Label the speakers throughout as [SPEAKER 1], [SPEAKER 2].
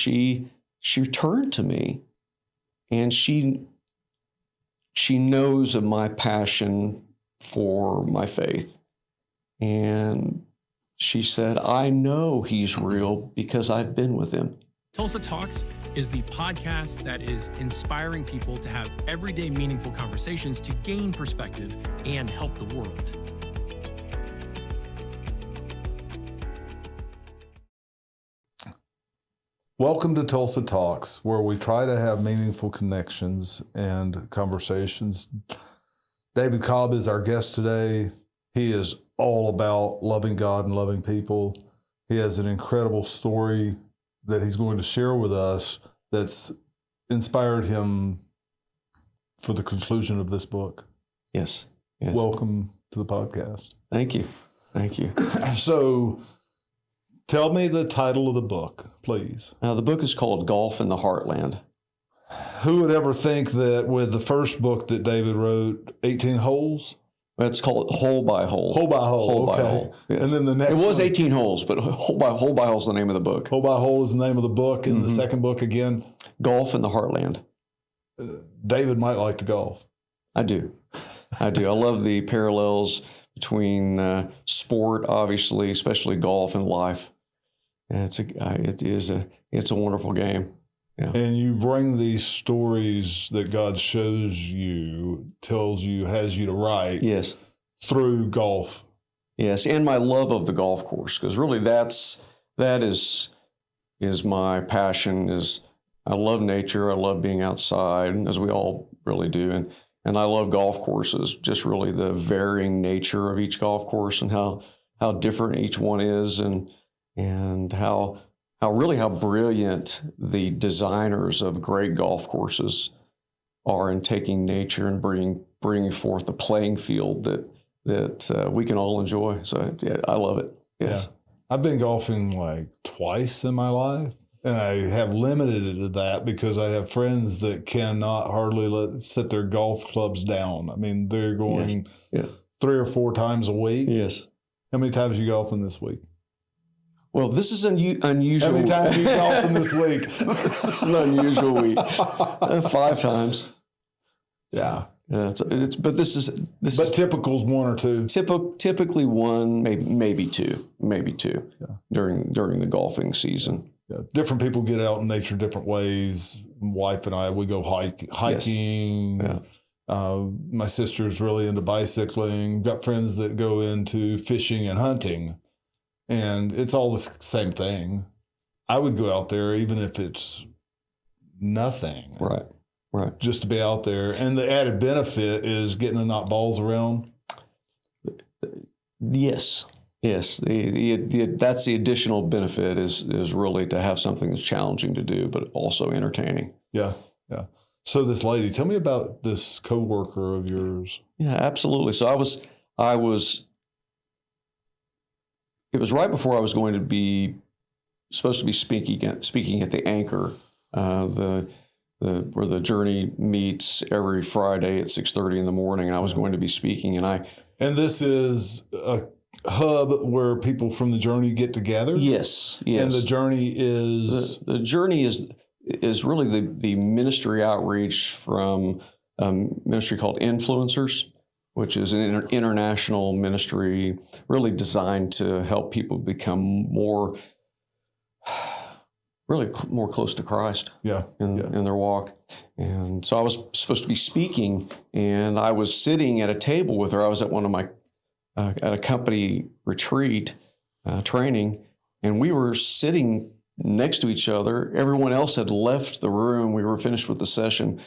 [SPEAKER 1] she turned to me, and she knows of my passion for my faith. And she said, I know he's real because I've been with him.
[SPEAKER 2] Tulsa Talks is the podcast that is inspiring people to have everyday meaningful conversations to gain perspective and help the world.
[SPEAKER 3] Welcome to Tulsa Talks, where we try to have meaningful connections and conversations. David Cobb is our guest today. He is all about loving God and loving people. He has an incredible story that he's going to share with us that's inspired him for the conclusion of this book.
[SPEAKER 1] Yes.
[SPEAKER 3] Welcome to the podcast.
[SPEAKER 1] Thank you. Thank you.
[SPEAKER 3] So tell me the title of the book, please.
[SPEAKER 1] The book is called Golf in the Heartland.
[SPEAKER 3] Who would ever think that with the first book that David wrote, 18 holes?
[SPEAKER 1] It's called Hole by Hole.
[SPEAKER 3] Hole by Hole.
[SPEAKER 1] Hole
[SPEAKER 3] okay.
[SPEAKER 1] by Hole. Yes.
[SPEAKER 3] And then the next
[SPEAKER 1] It was
[SPEAKER 3] one,
[SPEAKER 1] 18 holes, but Hole by Hole is the name of the book.
[SPEAKER 3] Hole by Hole is the name of the book. And the second book again?
[SPEAKER 1] Golf in the Heartland.
[SPEAKER 3] David might like to golf.
[SPEAKER 1] I do. I love the parallels between sport, obviously, especially golf, and life. And it's a wonderful game. Yeah.
[SPEAKER 3] And you bring these stories that God shows you, tells you, has you to write.
[SPEAKER 1] Yes.
[SPEAKER 3] Through golf.
[SPEAKER 1] Yes, and my love of the golf course, because really that is my passion. Is I love nature. I love being outside, as we all really do, and I love golf courses. Just really the varying nature of each golf course and how different each one is, and how brilliant the designers of great golf courses are in taking nature and bringing forth a playing field that we can all enjoy. So yeah, I love it. Yes.
[SPEAKER 3] Yeah. I've been golfing like twice in my life, and I have limited it to that because I have friends that cannot hardly set their golf clubs down. I mean, they're going 3 or 4 times a week.
[SPEAKER 1] Yes.
[SPEAKER 3] How many times are you golfing this week?
[SPEAKER 1] Well, this is unusual.
[SPEAKER 3] How many times are you golfing this week?
[SPEAKER 1] This is an unusual week. 5 times.
[SPEAKER 3] Yeah.
[SPEAKER 1] But
[SPEAKER 3] typical's 1 or 2.
[SPEAKER 1] Typically 1, maybe 2 during the golfing season.
[SPEAKER 3] Yeah. Different people get out in nature different ways. My wife and I, we go hiking.
[SPEAKER 1] Yes. Yeah.
[SPEAKER 3] My sister's really into bicycling. Got friends that go into fishing and hunting. And it's all the same thing. I would go out there even if it's nothing.
[SPEAKER 1] Right.
[SPEAKER 3] Just to be out there. And the added benefit is getting to knock balls around.
[SPEAKER 1] Yes. That's the additional benefit is really to have something that's challenging to do, but also entertaining.
[SPEAKER 3] Yeah. So this lady, tell me about this coworker of yours.
[SPEAKER 1] Yeah, absolutely. So I was. It was right before I was going to be supposed to be speaking at the Anchor, where the Journey meets every Friday at 6:30 in the morning, and I was going to be speaking,
[SPEAKER 3] and this is a hub where people from the Journey get together.
[SPEAKER 1] Yes.
[SPEAKER 3] And the Journey is
[SPEAKER 1] the Journey is really the ministry outreach from a ministry called Influencers, which is an international ministry really designed to help people become more close to Christ in their walk. And so I was supposed to be speaking, and I was sitting at a table with her. I was at one of my, at a company retreat training, and we were sitting next to each other. Everyone else had left the room. We were finished with the session.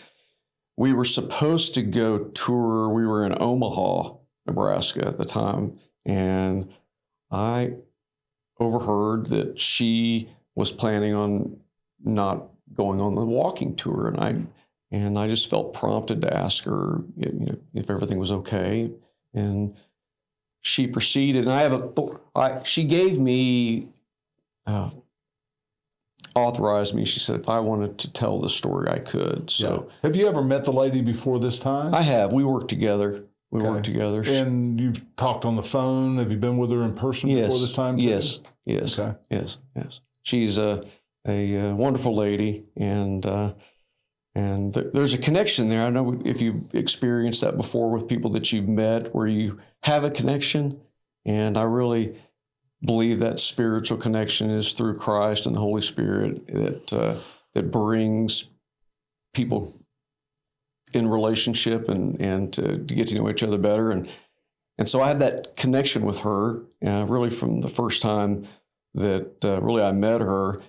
[SPEAKER 1] We were supposed to go tour. We were in Omaha, Nebraska at the time, and I overheard that she was planning on not going on the walking tour, and I just felt prompted to ask her, if everything was okay, and she proceeded. And she gave me. Authorized me. She said if I wanted to tell the story, I could. So,
[SPEAKER 3] have you ever met the lady before this time?
[SPEAKER 1] I have. We worked together.
[SPEAKER 3] And you've talked on the phone. Have you been with her in person before this time too?
[SPEAKER 1] Yes. Okay. Yes. She's a wonderful lady, and there's a connection there. I know if you've experienced that before with people that you've met, where you have a connection, and I really believe that spiritual connection is through Christ and the Holy Spirit that brings people in relationship and to get to know each other better. And so I had that connection with her really from the first time that really I met her.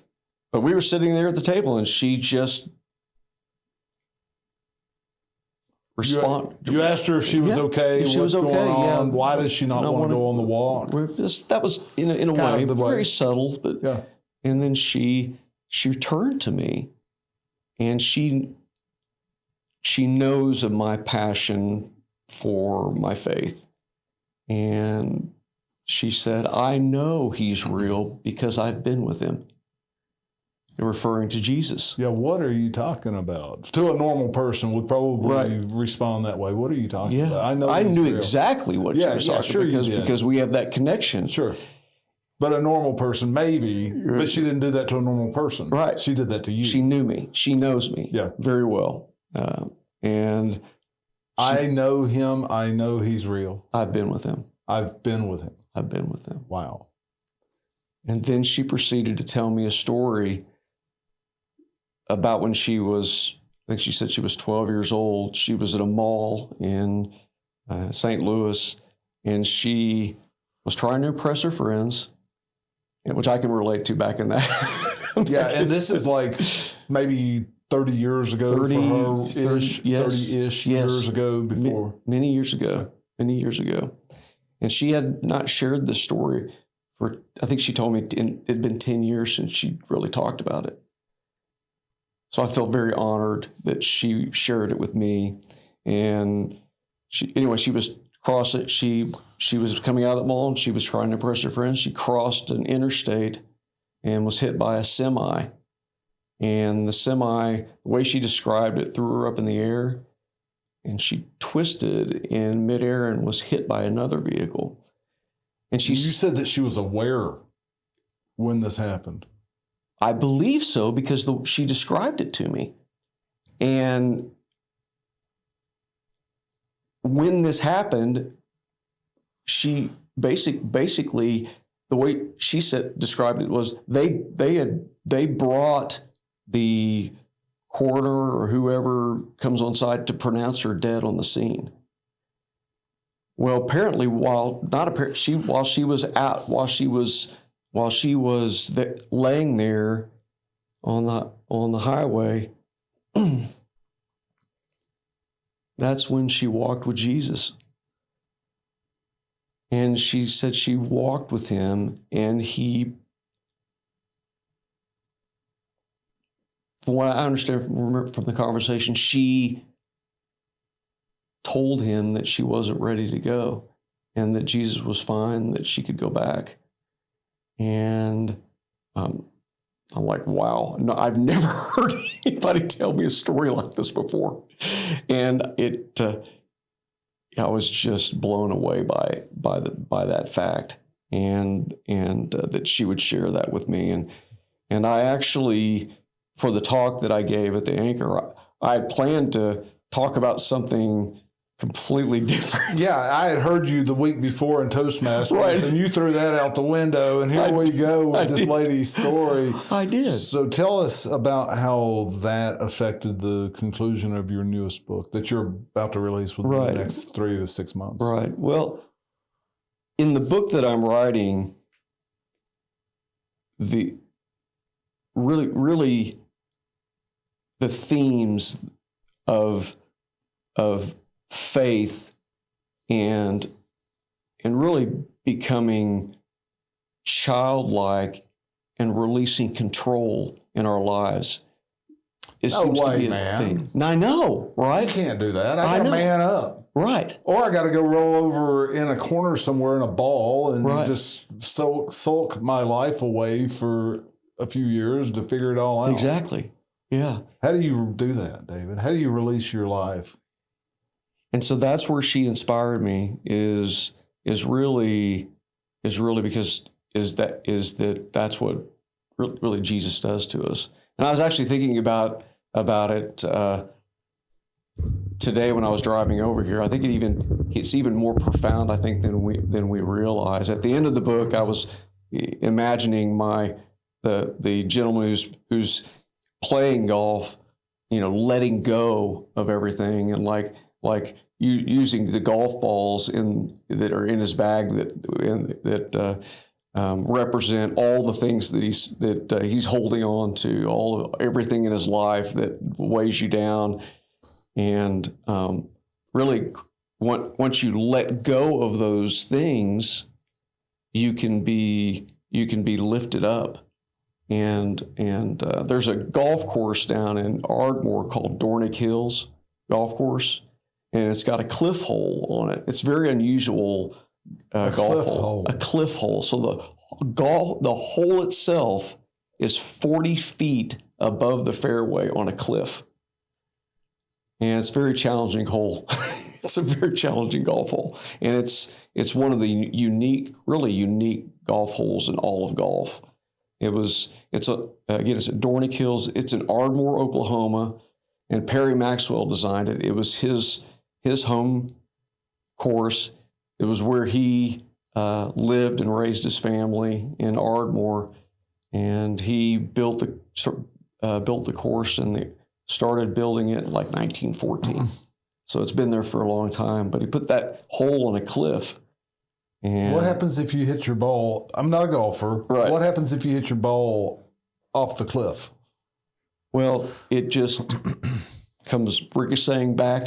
[SPEAKER 1] But we were sitting there at the table, and she just
[SPEAKER 3] You asked her if she was okay.
[SPEAKER 1] She was okay.
[SPEAKER 3] Going on?
[SPEAKER 1] Yeah.
[SPEAKER 3] Why does she not want to go on the walk?
[SPEAKER 1] That was in a way very subtle, but
[SPEAKER 3] yeah.
[SPEAKER 1] And then she turned to me, and she knows of my passion for my faith, and she said, "I know he's real because I've been with him." Referring to Jesus.
[SPEAKER 3] Yeah, what are you talking about? To a normal person would probably respond that way. What are you talking about?
[SPEAKER 1] I knew exactly what she was talking about because we have that connection.
[SPEAKER 3] Sure. But a normal person, maybe, but she didn't do that to a normal person.
[SPEAKER 1] Right.
[SPEAKER 3] She did that to you.
[SPEAKER 1] She knew me. She knows me very well. And
[SPEAKER 3] I know him. I know he's real.
[SPEAKER 1] I've been with him.
[SPEAKER 3] I've been with him.
[SPEAKER 1] I've been with him.
[SPEAKER 3] Wow.
[SPEAKER 1] And then she proceeded to tell me a story about when she was, I think she said she was 12 years old. She was at a mall in St. Louis, and she was trying to impress her friends, which I can relate to back in that.
[SPEAKER 3] Yeah, and this is like maybe 30 years ago 30-ish years ago before.
[SPEAKER 1] Many years ago. And she had not shared this story for, I think she told me it had been 10 years since she really talked about it. So I felt very honored that she shared it with me. And she was crossing. She was coming out of the mall, and she was trying to impress her friends. She crossed an interstate and was hit by a semi. And the semi, the way she described it, threw her up in the air, and she twisted in midair and was hit by another vehicle. And you
[SPEAKER 3] said that she was aware when this happened.
[SPEAKER 1] I believe so, because she described it to me. And when this happened, she basically the way she described it was they brought the coroner or whoever comes on site to pronounce her dead on the scene. Well, apparently, while she was laying there on the highway, that's when she walked with Jesus. And she said she walked with him, and he, from what I understand from the conversation, she told him that she wasn't ready to go and that Jesus was fine, that she could go back. And I'm like, wow, no, I've never heard anybody tell me a story like this before. And I was just blown away by that fact, and that she would share that with me. And I actually, for the talk that I gave at the Anchor, I had planned to talk about something completely different.
[SPEAKER 3] Yeah, I had heard you the week before in Toastmasters, and you threw that out the window, and here we go with this lady's story.
[SPEAKER 1] I did.
[SPEAKER 3] So tell us about how that affected the conclusion of your newest book that you're about to release within the next 3 to 6 months.
[SPEAKER 1] Right. Well, in the book that I'm writing, really the themes of faith and really becoming childlike and releasing control in our lives. It seems to be a thing. I know, right?
[SPEAKER 3] You can't do that. I got to man up.
[SPEAKER 1] Right.
[SPEAKER 3] Or I got to go roll over in a corner somewhere in a ball and just sulk my life away for a few years to figure it all out.
[SPEAKER 1] Exactly. Yeah.
[SPEAKER 3] How do you do that, David? How do you release your life?
[SPEAKER 1] And so that's where she inspired me is really because that's what really Jesus does to us. And I was actually thinking about it today when I was driving over here. I think it's even more profound, I think, than we realize. At the end of the book, I was imagining the gentleman who's playing golf, letting go of everything, and like using the golf balls that are in his bag that represent all the things that he's holding on to, everything in his life that weighs you down. And really, once you let go of those things, you can be lifted up. And there's a golf course down in Ardmore called Dornick Hills Golf Course, and it's got a cliff hole on it. It's very unusual golf hole. A cliff hole. So the hole itself is 40 feet above the fairway on a cliff. And it's a very challenging hole. It's a very challenging golf hole. And it's one of the really unique golf holes in all of golf. It's at Dornick Hills. It's in Ardmore, Oklahoma, and Perry Maxwell designed it. It was his home course. It was where he lived and raised his family in Ardmore, and he built the course and started building it in like 1914. So it's been there for a long time. But he put that hole on a cliff. And
[SPEAKER 3] what happens if you hit your ball? I'm not a golfer.
[SPEAKER 1] Right.
[SPEAKER 3] What happens if you hit your ball off the cliff?
[SPEAKER 1] Well, it just comes ricocheting back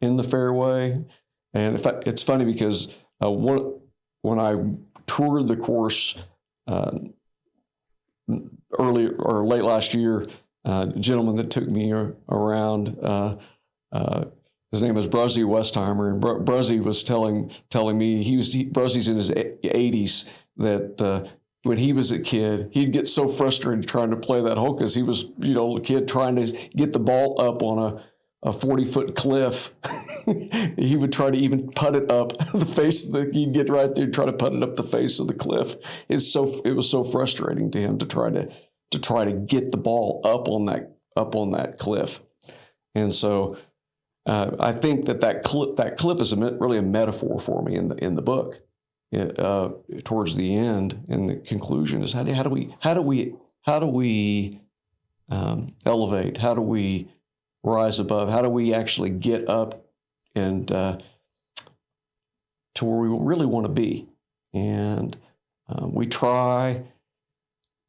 [SPEAKER 1] in the fairway. And it's funny because when I toured the course late last year, a gentleman that took me around, his name is Bruzzy Westheimer, and Bruzzy was telling me Bruzzy's in his 80s, that when he was a kid, he'd get so frustrated trying to play that hole because he was, a kid trying to get the ball up on a 40-foot cliff. He would try to even putt it up the face. He'd get right there and try to putt it up the face of the cliff. It was so frustrating to him to try to get the ball up on that cliff. And so I think that cliff is really a metaphor for me in the book. Towards the end, and the conclusion is how do we elevate? How do we rise above? How do we actually get up and to where we really want to be? And we try.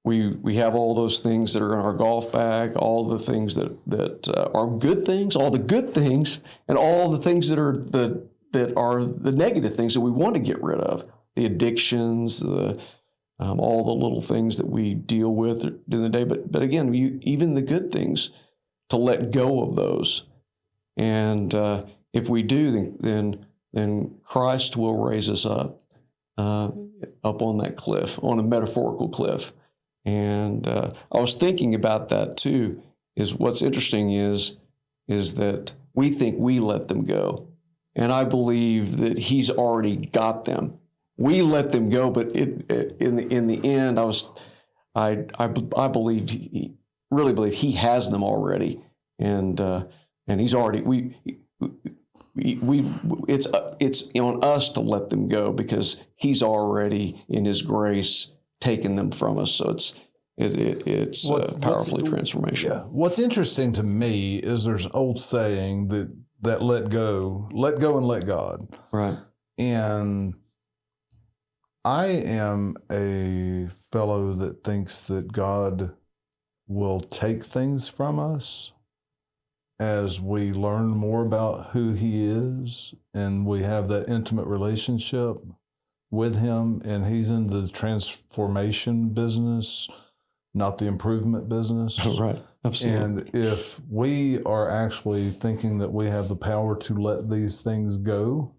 [SPEAKER 1] We have all those things that are in our golf bag, all the things that are good things, all the good things, and all the things that are the negative things that we want to get rid of, the addictions, all the little things that we deal with in the day. But again, even the good things, to let go of those. And if we do, then Christ will raise us up on that cliff, on a metaphorical cliff. And I was thinking about that too. Is what's interesting is that we think we let them go, and I believe that He's already got them. We let them go, but in the end, I really believe He has them already, and He's already it's on us to let them go because He's already in His grace taken them from us. So it's powerfully transformational.
[SPEAKER 3] Yeah. What's interesting to me is there's an old saying that let go and let God.
[SPEAKER 1] Right.
[SPEAKER 3] And I am a fellow that thinks that God will take things from us as we learn more about who He is and we have that intimate relationship with Him, and He's in the transformation business, not the improvement business.
[SPEAKER 1] Right, absolutely.
[SPEAKER 3] And if we are actually thinking that we have the power to let these things go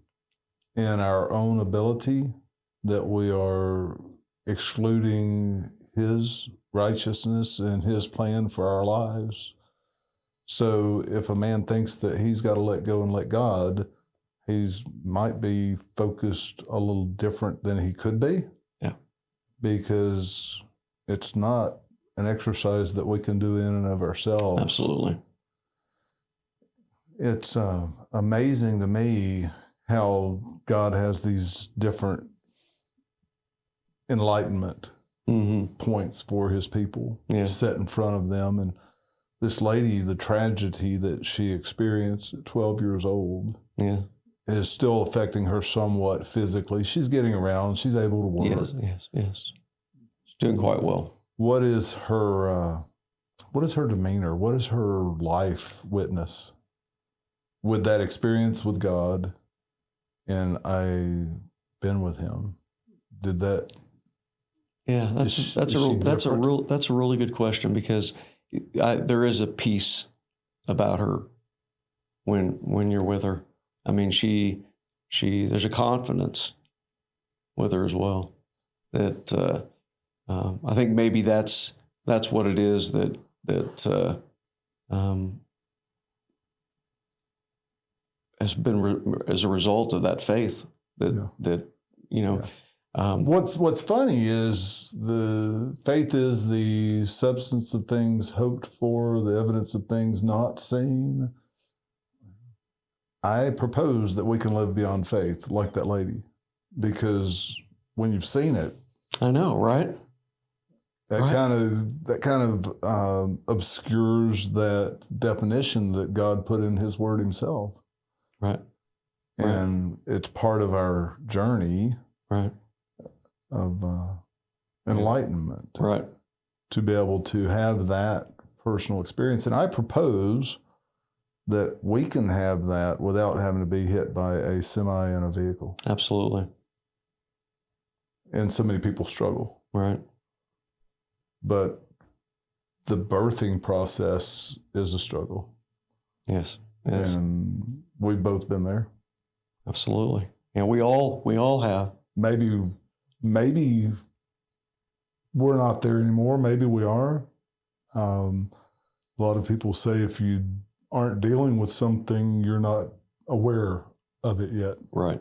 [SPEAKER 3] in our own ability, that we are excluding His righteousness and His plan for our lives. So if a man thinks that he's got to let go and let God, he's might be focused a little different than he could be.
[SPEAKER 1] Yeah.
[SPEAKER 3] Because it's not an exercise that we can do in and of ourselves.
[SPEAKER 1] Absolutely.
[SPEAKER 3] It's amazing to me how God has these different enlightenment points for his people set in front of them. And this lady, the tragedy that she experienced at 12 years old is still affecting her somewhat physically. She's getting around. She's able to work.
[SPEAKER 1] Yes. She's doing quite well.
[SPEAKER 3] What is her demeanor? What is her life witness with that experience with God? And I've been with him. Did that?
[SPEAKER 1] Yeah, that's a really good question, because there is a peace about her when you're with her. I mean, she there's a confidence with her as well that I think maybe that's what it is that has been as a result of that faith that you know.
[SPEAKER 3] What's funny is the faith is the substance of things hoped for, the evidence of things not seen. I propose that we can live beyond faith like that lady, because when you've seen it,
[SPEAKER 1] I know, right?
[SPEAKER 3] That kind of obscures that definition that God put in his word himself.
[SPEAKER 1] Right.
[SPEAKER 3] And it's part of our journey.
[SPEAKER 1] Right.
[SPEAKER 3] Of enlightenment.
[SPEAKER 1] Right.
[SPEAKER 3] To be able to have that personal experience. And I propose that we can have that without having to be hit by a semi in a vehicle.
[SPEAKER 1] Absolutely.
[SPEAKER 3] And so many people struggle.
[SPEAKER 1] Right.
[SPEAKER 3] But the birthing process is a struggle.
[SPEAKER 1] Yes.
[SPEAKER 3] And we've both been there.
[SPEAKER 1] Absolutely. And we all have.
[SPEAKER 3] Maybe we're not there anymore. Maybe we are. A lot of people say if you aren't dealing with something, you're not aware of it yet.
[SPEAKER 1] Right.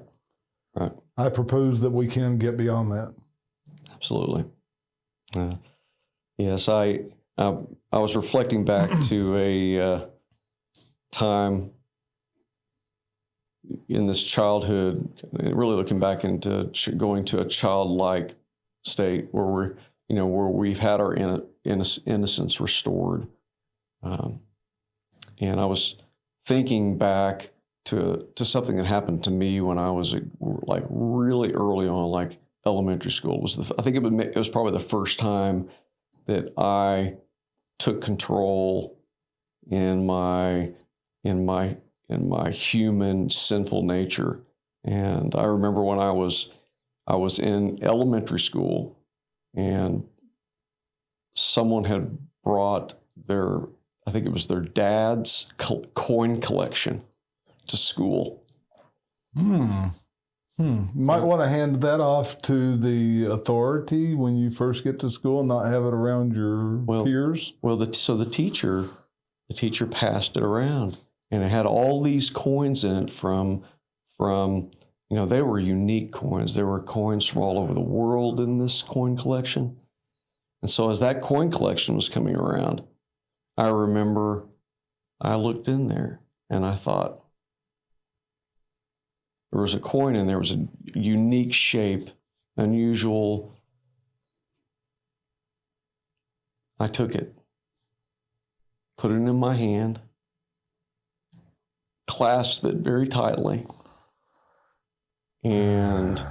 [SPEAKER 3] I propose that we can get beyond that.
[SPEAKER 1] Absolutely. Yes, I was reflecting back to a time in this childhood, really looking back into going to a childlike state where we've had our innocence restored. And I was thinking back to something that happened to me when I was like really early on, like elementary school. I think it was probably the first time that I took control in my human sinful nature. And I remember when I was in elementary school, and someone had brought I think it was their dad's coin collection to school.
[SPEAKER 3] Might want to hand that off to the authority when you first get to school and not have it around your peers.
[SPEAKER 1] Well, so the teacher passed it around, and it had all these coins in it from they were unique coins. There were coins from all over the world in this coin collection. And so as that coin collection was coming around, I remember I looked in there and I thought, there was a coin in there, was a unique shape, unusual. I took it, put it in my hand, clasped it very tightly. And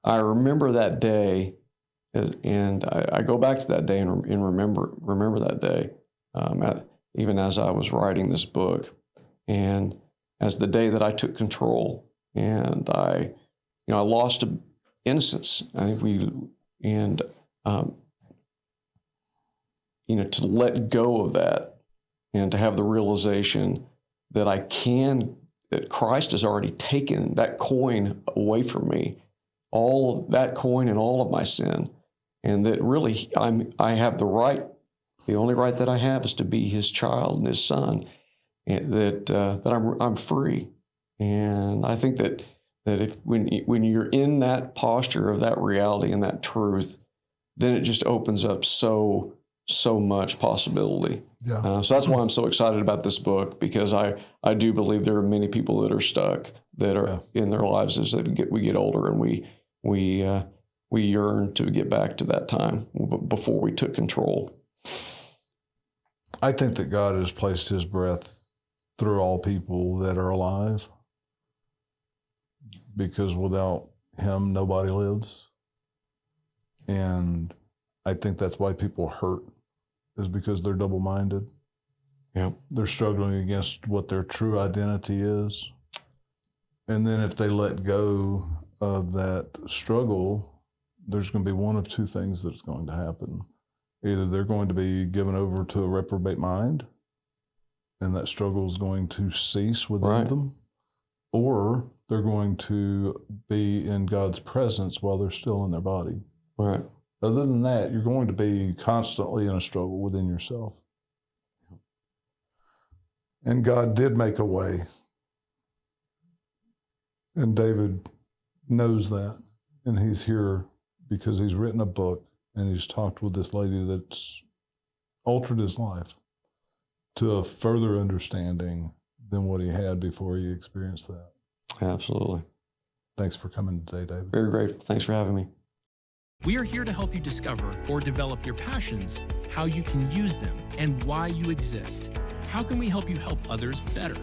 [SPEAKER 1] I remember that day, and I go back to that day and remember that day, even as I was writing this book, and as the day that I took control, and I lost innocence. I think to let go of that, and to have the realization that that Christ has already taken that coin away from me, all of that coin and all of my sin, and that really I have the right. The only right that I have is to be His child and His son, and that I'm free. And I think that when you're in that posture of that reality and that truth, then it just opens up so so much possibility.
[SPEAKER 3] Yeah.
[SPEAKER 1] So that's why I'm so excited about this book, because I do believe there are many people that are stuck, that are in their lives as we get older, and we yearn to get back to that time before we took control.
[SPEAKER 3] I think that God has placed his breath through all people that are alive, because without him, nobody lives. And I think that's why people hurt, is because they're double-minded.
[SPEAKER 1] Yeah.
[SPEAKER 3] They're struggling against what their true identity is. And then if they let go of that struggle, there's going to be one of two things that's going to happen. Either they're going to be given over to a reprobate mind, and that struggle is going to cease within them, or they're going to be in God's presence while they're still in their body.
[SPEAKER 1] Right.
[SPEAKER 3] Other than that, you're going to be constantly in a struggle within yourself. And God did make a way. And David knows that. And he's here because he's written a book, and he's talked with this lady that's altered his life to a further understanding than what he had before he experienced that.
[SPEAKER 1] Absolutely.
[SPEAKER 3] Thanks for coming today, David.
[SPEAKER 1] Very grateful. Thanks for having me.
[SPEAKER 2] We are here to help you discover or develop your passions, how you can use them, and why you exist. How can we help you help others better?